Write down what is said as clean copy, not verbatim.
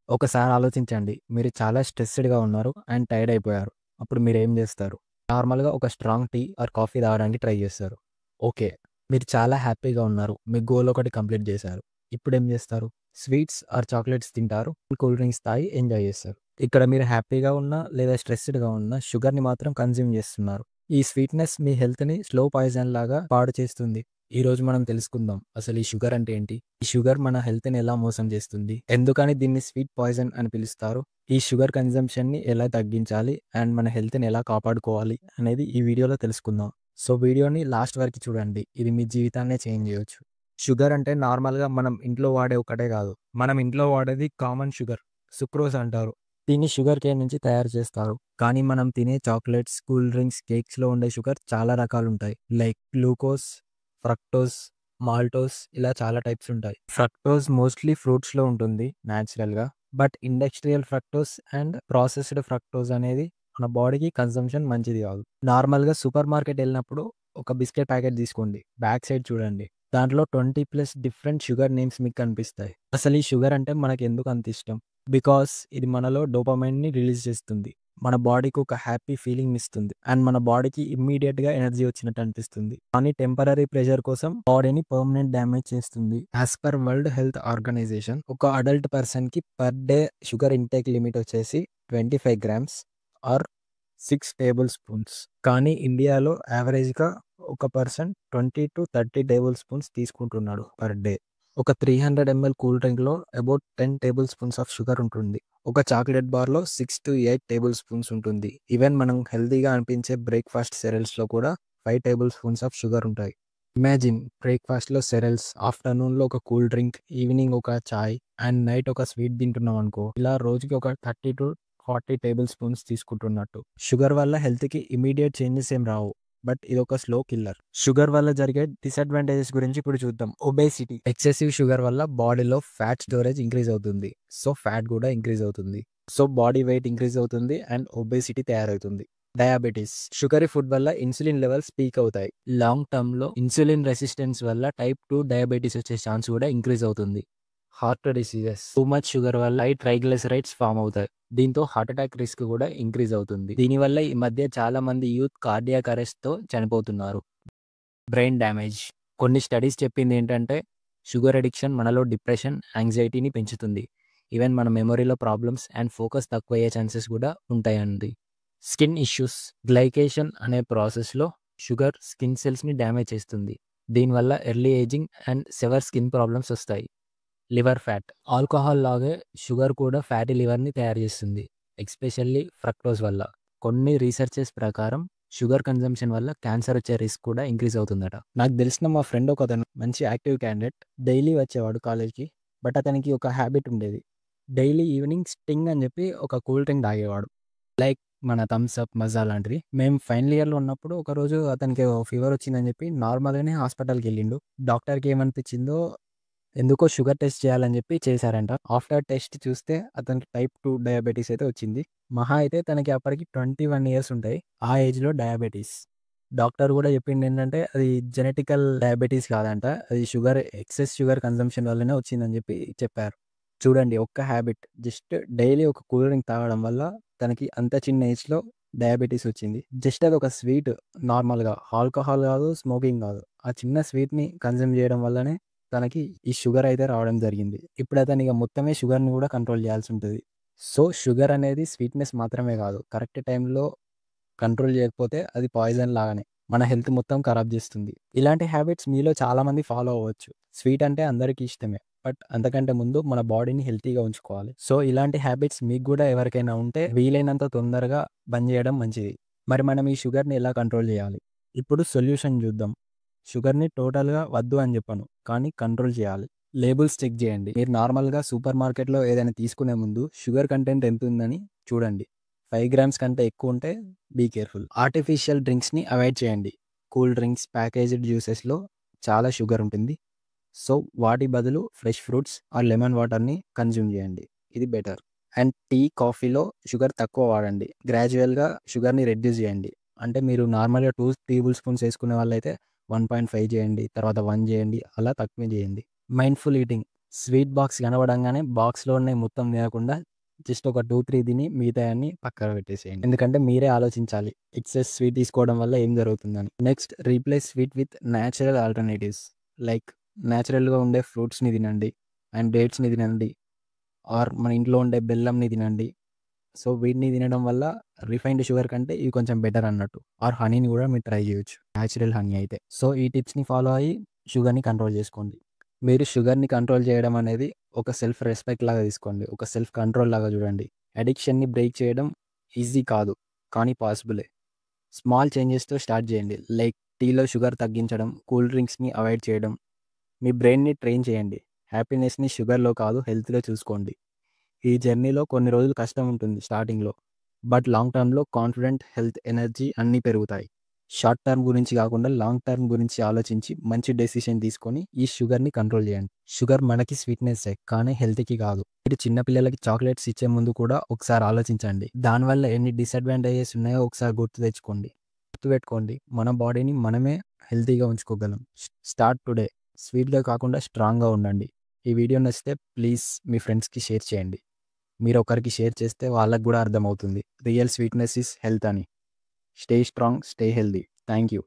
ఒకసారి ఆలోచించండి. మీరు చాలా స్ట్రెస్‌డ్‌గా ఉన్నారు అండ్ టైర్డ్ అయిపోయారు. అప్పుడు మీరేం జేస్తారు? నార్మల్‌గా ఒక స్ట్రాంగ్ టీ ఆర్ కాఫీ తాగడానికి ట్రై జేస్తారు. ఓకే. మీరు చాలా హ్యాపీగా ఉన్నారు. మీ గోల్ ఒకటి కంప్లీట్ జేశారు. ఇప్పుడేం జేస్తారు? స్వీట్స్ ఆర్ చాక్లెట్స్ తింటారు. కూల్ డ్రింక్స్ తాగి ఎంజాయ్ జేస్తారు. ఇక్కడ మీరు హ్యాపీగా ఉన్నా లేదా స్ట్రెస్‌డ్‌గా ఉన్నా షుగర్‌ని మాత్రం కన్జ్యూమ్ జేస్తున్నారు. ఈ స్వీట్‌నెస్ మీ హెల్త్‌ని స్లో పాయిజన్ లాగా పాడు చేస్తుంది. ఈరోజు మనం తెలుసుకుందాం అసలు ఈ షుగర్ అంటే ఏంటి? ఈ షుగర్ మన హెల్త్‌ని ఎలా మోసం చేస్తుంది? ఎందుకని దీన్ని స్వీట్ పాయిజన్ అని పిలుస్తారు? ఈ షుగర్ కన్జంప్షన్‌ని ఎలా తగ్గించాలి? అండ్ మన హెల్త్‌ని ఎలా కాపాడుకోవాలి? అనేది ఈ వీడియోలో తెలుసుకుందాం. సో వీడియోని లాస్ట్ వరకు చూడండి. ఇది మీ జీవితాన్నే చేంజ్ చేయొచ్చు. షుగర్ అంటే నార్మల్‌గా మనం ఇంట్లో వాడే ఒకటే కాదు. మనం ఇంట్లో వాడేది కామన్ షుగర్. సుక్రోజ్ అంటారు. దీన్ని షుగర్ కేన్ నుంచి తయారు చేస్తారు. కానీ మనం తినే చాక్లెట్స్, కూల్ డ్రింక్స్, కేక్స్‌లో ఉండే షుగర్ చాలా రకాలుంటాయి. లైక్ గ్లూకోజ్, ఫ్రక్టోజ్, మాల్టోస్ ఇలా చాలా టైప్స్ ఉంటాయి. ఫ్రక్టోజ్ మోస్ట్‌లీ ఫ్రూట్స్‌లో ఉంటుంది న్యాచురల్‌గా. But industrial fructose and processed fructose అనేది మన బాడీకి కన్సంప్షన్ మంచిది కాదు. నార్మల్‌గా సూపర్ మార్కెట్ ఎళ్ళినప్పుడు ఒక బిస్కెట్ ప్యాకెట్ తీసుకోండి. బ్యాక్ సైడ్ చూడండి. దాంట్లో 20+ డిఫరెంట్ షుగర్ నేమ్స్ మీకు కనిపిస్తాయి. అసలు ఈ షుగర్ అంటే మనకెందుకు అంత ఇష్టం? బికాస్ ఇది మనలో డోపమైన్‌ని రిలీజ్ చేస్తుంది. మన బాడీకి ఒక హ్యాపీ ఫీలింగ్ ఇస్తుంది. అండ్ మన బాడీకి ఇమ్మీడియేట్‌గా ఎనర్జీ వచ్చినట్టు అనిపిస్తుంది. కానీ టెంపరరీ ప్రెషర్ కోసం బాడీని పర్మనెంట్ డ్యామేజ్ చేస్తుంది. As per world health organization ఒక అడల్ట్ పర్సన్‌కి per day sugar intake limit వచ్చేసి 25 గ్రామ్స్ ఆర్ 6 టేబుల్ స్పూన్స్. కానీ ఇండియాలో యావరేజ్‌గా ఒక పర్సన్ 20-30 టేబుల్ స్పూన్స్ తీసుకుంటున్నాడు పర్ డే. ఒక 300 ఎంఎల్ కూల్ డ్రింక్‌లో about 10 tablespoons of sugar ఉంటుంది. ఒక చాక్లెట్ బార్‌లో 6-8 టేబుల్ స్పూన్స్ ఉంటుంది. ఈవెన్ మనం హెల్తీగా అనిపించే బ్రేక్‌ఫాస్ట్ సెరల్స్‌లో కూడా 5 టేబుల్ స్పూన్స్ ఆఫ్ షుగర్ ఉంటాయి. ఇమాజిన్ బ్రేక్‌ఫాస్ట్‌లో సెరల్స్, ఆఫ్టర్‌నూన్‌లో ఒక కూల్ డ్రింక్, ఈవినింగ్ ఒక చాయ్ అండ్ నైట్ ఒక స్వీట్ తింటున్నాం అనుకో. ఇలా రోజుకి ఒక 30-40 టేబుల్ స్పూన్స్ తీసుకుంటున్నట్టు. షుగర్ వల్ల హెల్త్‌కి ఇమ్మీడియేట్ చేంజెస్ ఏం రావు. బట్ ఇదొక స్లో కిల్లర్. షుగర్ వల్ల జరిగే డిసడ్వాంటేజెస్ గురించి ఇప్పుడు చూద్దాం. ఒబేసిటీ. ఎక్సెసివ్ షుగర్ వల్ల బాడీలో ఫ్యాట్ స్టోరేజ్ ఇంక్రీజ్ అవుతుంది. సో ఫ్యాట్ కూడా ఇంక్రీజ్ అవుతుంది. సో బాడీ వెయిట్ ఇంక్రీజ్ అవుతుంది అండ్ ఒబేసిటీ తయారవుతుంది. డయాబెటీస్. షుగరీ ఫుడ్ వల్ల ఇన్సులిన్ లెవెల్స్ పీక్ అవుతాయి. లాంగ్ టర్మ్‌లో ఇన్సులిన్ రెసిస్టెన్స్ వల్ల టైప్ 2 డయాబెటీస్ వచ్చే ఛాన్స్ కూడా ఇంక్రీజ్ అవుతుంది. Heart diseases. Too much sugar వల్ల హై ట్రైగ్లిసరైడ్స్ ఫామ్ అవుతాయి. దీంతో హార్ట్ అటాక్ రిస్క్ కూడా ఇంక్రీజ్ అవుతుంది. దీనివల్ల ఈ మధ్య చాలా మంది యూత్ కార్డియాక్ అరెస్ట్‌తో చనిపోతున్నారు. Brain damage. కొన్ని స్టడీస్ చెప్పింది ఏంటంటే షుగర్ అడిక్షన్ మనలో డిప్రెషన్, యాంగ్జైటీని పెంచుతుంది. ఈవెన్ మన మెమరీలో ప్రాబ్లమ్స్ అండ్ ఫోకస్ తక్కువయ్యే ఛాన్సెస్ కూడా ఉంటాయండి. Skin issues. గ్లైకేషన్ అనే ప్రాసెస్‌లో షుగర్ స్కిన్ సెల్స్‌ని డ్యామేజ్ చేస్తుంది. దీనివల్ల early ageing and severe skin problems వస్తాయి. Liver fat. ఆల్కహాల్ లాగే షుగర్ కూడా ఫ్యాటీ లివర్‌ని తయారు చేస్తుంది. ఎస్పెషల్లీ ఫ్రక్టోజ్ వల్ల. కొన్ని రీసెర్చెస్ ప్రకారం షుగర్ కన్జంప్షన్ వల్ల క్యాన్సర్ వచ్చే రిస్క్ కూడా ఇంక్రీజ్ అవుతుందట. నాకు తెలిసిన మా ఫ్రెండ్ ఒకతను మంచి యాక్టివ్ క్యాండిడేట్. డైలీ వచ్చేవాడు కాలేజ్‌కి. బట్ అతనికి ఒక హ్యాబిట్ ఉండేది. డైలీ ఈవినింగ్ స్టింగ్ అని చెప్పి ఒక కూల్ డ్రింక్ తాగేవాడు. లైక్ మన థమ్స్ అప్, మజా లాంటివి. మేము ఫైనల్ ఇయర్‌లో ఉన్నప్పుడు ఒకరోజు అతనికి ఫీవర్ వచ్చిందని చెప్పి నార్మల్‌గానే హాస్పిటల్‌కెళ్ళిండు. డాక్టర్‌కి ఏమనిపించిందో ఎందుకో షుగర్ టెస్ట్ చేయాలని చెప్పి చేశారంట. ఆఫ్టర్ టెస్ట్ చూస్తే అతనికి టైప్ 2 డయాబెటీస్ అయితే వచ్చింది. మహా అయితే తనకి అప్పటికి 21 ఇయర్స్ ఉంటాయి. ఆ ఏజ్‌లో డయాబెటీస్. డాక్టర్ కూడా చెప్పిందేంటంటే అది జెనెటికల్ డయాబెటీస్ కాదంట. అది ఎక్సెస్ షుగర్ కన్జంప్షన్ వల్లనే వచ్చిందని చెప్పి చెప్పారు. చూడండి ఒక్క హ్యాబిట్ జస్ట్ డైలీ ఒక కూల్ డ్రింక్ తాగడం వల్ల తనకి అంత చిన్న ఏజ్‌లో డయాబెటీస్ వచ్చింది. జస్ట్ అదొక స్వీట్ నార్మల్‌గా. ఆల్కహాల్ కాదు, స్మోకింగ్ కాదు. ఆ చిన్న స్వీట్‌ని కన్జ్యూమ్ చేయడం వల్లనే తనకి ఈ షుగర్ అయితే రావడం జరిగింది. ఇప్పుడు అతను ఇక మొత్తమే షుగర్‌ని కూడా కంట్రోల్ చేయాల్సి ఉంటది. సో, షుగర్ అనేది స్వీట్‌నెస్ మాత్రమే కాదు. కరెక్ట్ టైంలో కంట్రోల్ చేయకపోతే అది పాయిజన్ లాగానే. మన హెల్త్ మొత్తం ఖరాబ్ చేస్తుంది. ఇలాంటి హ్యాబిట్స్ మీలో చాలామంది ఫాలో అవ్వచ్చు. స్వీట్ అంటే అందరికీ ఇష్టమే. బట్ అంతకంటే ముందు మన బాడీని హెల్తీగా ఉంచుకోవాలి. సో, ఇలాంటి హ్యాబిట్స్ మీకు కూడా ఎవరికైనా ఉంటే వీలైనంత తొందరగా బంద్ చేయడం మంచిది. మరి మనం ఈ షుగర్‌ని ఎలా కంట్రోల్ చేయాలి? ఇప్పుడు సొల్యూషన్ చూద్దాం. షుగర్‌ని టోటల్‌గా వద్దు అని చెప్పను. కానీ కంట్రోల్ చేయాలి. లేబుల్స్ చెక్ చేయండి. మీరు నార్మల్‌గా సూపర్ మార్కెట్‌లో ఏదైనా తీసుకునే ముందు షుగర్ కంటెంట్ ఎంతుందని చూడండి. 5 గ్రామ్స్ కంటే ఎక్కువ ఉంటే బీ కేర్‌ఫుల్. ఆర్టిఫిషియల్ డ్రింక్స్‌ని అవాయిడ్ చేయండి. కూల్ డ్రింక్స్, ప్యాకేజ్డ్ జ్యూసెస్‌లో చాలా షుగర్ ఉంటుంది. సో, వాటి బదులు ఫ్రెష్ ఫ్రూట్స్ ఆర్ లెమన్ వాటర్‌ని కన్జ్యూమ్ చేయండి. ఇది బెటర్. అండ్ టీ, కాఫీలో షుగర్ తక్కువ వాడండి. గ్రాడ్యుయల్‌గా షుగర్‌ని రెడ్యూస్ చేయండి. అంటే మీరు నార్మల్‌గా 2 టేబుల్ స్పూన్స్ వేసుకునే వాళ్ళైతే 1.5 చేయండి. తర్వాత 1 చేయండి. అలా తక్కువ చేయండి. Mindful eating. స్వీట్ బాక్స్ కనపడంగానే బాక్స్‌లో ఉన్నయి మొత్తం తినకుండా జస్ట్ ఒక 2, 3 తిని మిగతాయన్నీ పక్కన పెట్టేసేయండి. ఎందుకంటే మీరే ఆలోచించాలి. ఎక్సెస్ స్వీట్ తీసుకోవడం వల్ల ఏం జరుగుతుందని. Next replace sweet with natural alternatives. Like న్యాచురల్‌గా ఉండే ఫ్రూట్స్‌ని తినండి అండ్ డేట్స్‌ని తినండి. ఆర్ మన ఇంట్లో ఉండే బెల్లంని తినండి. సో, వీటిని తినడం వల్ల రిఫైన్డ్ షుగర్ కంటే ఇవి కొంచెం బెటర్ అన్నట్టు. ఆర్ హనీని కూడా మీరు ట్రై చేయొచ్చు. న్యాచురల్ హనీ అయితే. సో, ఈ టిప్స్‌ని ఫాలో అయ్యి షుగర్‌ని కంట్రోల్ చేసుకోండి. మీరు షుగర్‌ని కంట్రోల్ చేయడం అనేది ఒక సెల్ఫ్ రెస్పెక్ట్ లాగా తీసుకోండి. ఒక సెల్ఫ్ కంట్రోల్ లాగా చూడండి. అడిక్షన్‌ని బ్రేక్ చేయడం ఈజీ కాదు. కానీ పాసిబులే. స్మాల్ చేంజెస్‌తో స్టార్ట్ చేయండి. లైక్ టీలో షుగర్ తగ్గించడం, కూల్ డ్రింక్స్‌ని అవాయిడ్ చేయడం. మీ బ్రెయిన్‌ని ట్రైన్ చేయండి. హ్యాపీనెస్‌ని షుగర్‌లో కాదు హెల్త్‌లో చూసుకోండి. ఈ జర్నీలో కొన్ని రోజులు కష్టం ఉంటుంది స్టార్టింగ్‌లో. బట్ లాంగ్ టర్మ్‌లో కాన్ఫిడెంట్, హెల్త్, ఎనర్జీ అన్నీ పెరుగుతాయి. షార్ట్ టర్మ్ గురించి కాకుండా లాంగ్ టర్మ్ గురించి ఆలోచించి మంచి డెసిషన్ తీసుకొని ఈ షుగర్‌ని కంట్రోల్ చేయండి. షుగర్ మనకి స్వీట్‌నెస్సే కానీ హెల్త్‌కి కాదు. మీరు చిన్న పిల్లలకి చాక్లెట్స్ ఇచ్చే ముందు కూడా ఒకసారి ఆలోచించండి. దానివల్ల ఎన్ని డిసడ్వాంటేజెస్ ఉన్నాయో ఒకసారి గుర్తు తెచ్చుకోండి. గుర్తుపెట్టుకోండి మన బాడీని మనమే హెల్తీగా ఉంచుకోగలం. Start today. స్వీట్‌గా కాకుండా స్ట్రాంగ్‌గా ఉండండి. ఈ వీడియో నచ్చితే ప్లీజ్ మీ ఫ్రెండ్స్‌కి షేర్ చేయండి. మీరు ఒకరికి షేర్ చేస్తే వాళ్ళకి కూడా అర్థమవుతుంది. రియల్ స్వీట్‌నెస్ ఈస్ హెల్త్ అని. Stay strong, stay healthy. Thank you.